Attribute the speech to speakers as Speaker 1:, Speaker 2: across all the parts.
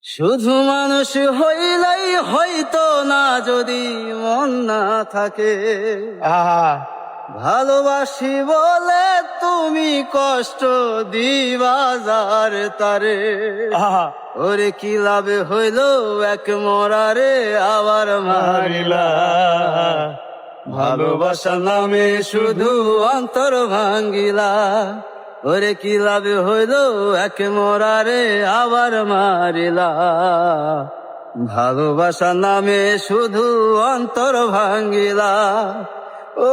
Speaker 1: শুধু মানুষ হইলেই হয়তো না, যদি মন না থাকে।
Speaker 2: আহা
Speaker 1: ভালোবাসি বলে তুমি কষ্ট দিবা যার তারে।
Speaker 2: আহা
Speaker 1: ওরে কি লাভে হইল এক মরারে আবার মারিলা। ভালোবাসা নামে শুধু অন্তর ভাঙ্গিলা। ওরে কি লাভে হইল এক মরারে আবার মারিলা। ভালোবাসা নামে শুধু অন্তর ভাঙ্গিলা। ও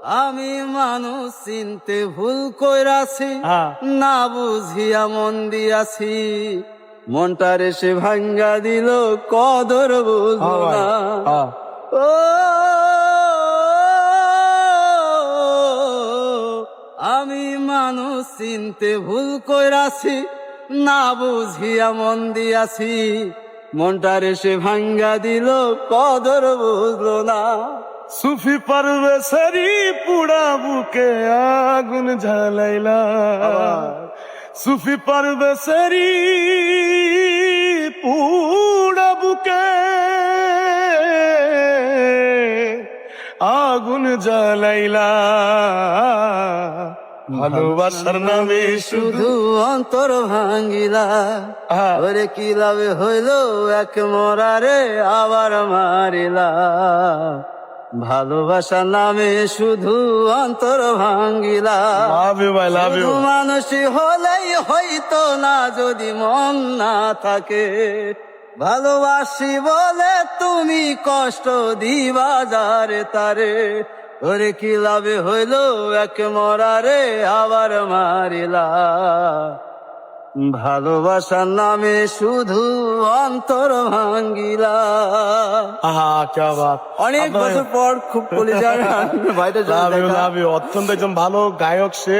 Speaker 1: আমি মানুষ চিনতে ভুল কইরাছি,
Speaker 2: হ্যাঁ।
Speaker 1: না বুঝিয়া মন দিয়াছি। মনটারে সে ভাঙ্গা দিল, কদর বুঝলো না। ও আমি মানুষ চিনতে ভুল কইরাছি, না বুঝিয়া মন দিয়াছি। মনটারে সে ভাঙ্গা দিল, কদর বুঝলো না।
Speaker 2: সুফি পারবেশারি পুরা বুকে আগুন ঝালাইলা। সুফি পারবেশারি পুরা বুকে আগুন জ্বালাইলা। ভালোবাসার নামে শুধু
Speaker 1: শুধু অন্তর ভাঙ্গিলা।
Speaker 2: আহা।
Speaker 1: ওরে কি লাভে হইল এক মরারে আবার মারিলা। ভালোবাসা নামে শুধু অন্তর ভাঙ্গিলা।
Speaker 2: লাভ ইউ ভাই, লাভ ইউ।
Speaker 1: শুধু মানুষ হলেই হয়তো না, যদি মন না থাকে। ভালোবাসি বলে তুমি কষ্ট দিবা যারে তারে। ওরে কি লাভে হইল এক মরারে আবার মারিলা। ভালোবাসার নামে শুধু অন্তর ভাঙ্গিলা।
Speaker 2: আহা কে বাত।
Speaker 1: অনেক বছর পর খুব কলিজার ভাইটা
Speaker 2: লাভ ইউ, লাভ ইউ। অত্যন্ত একজন ভালো গায়ক সে।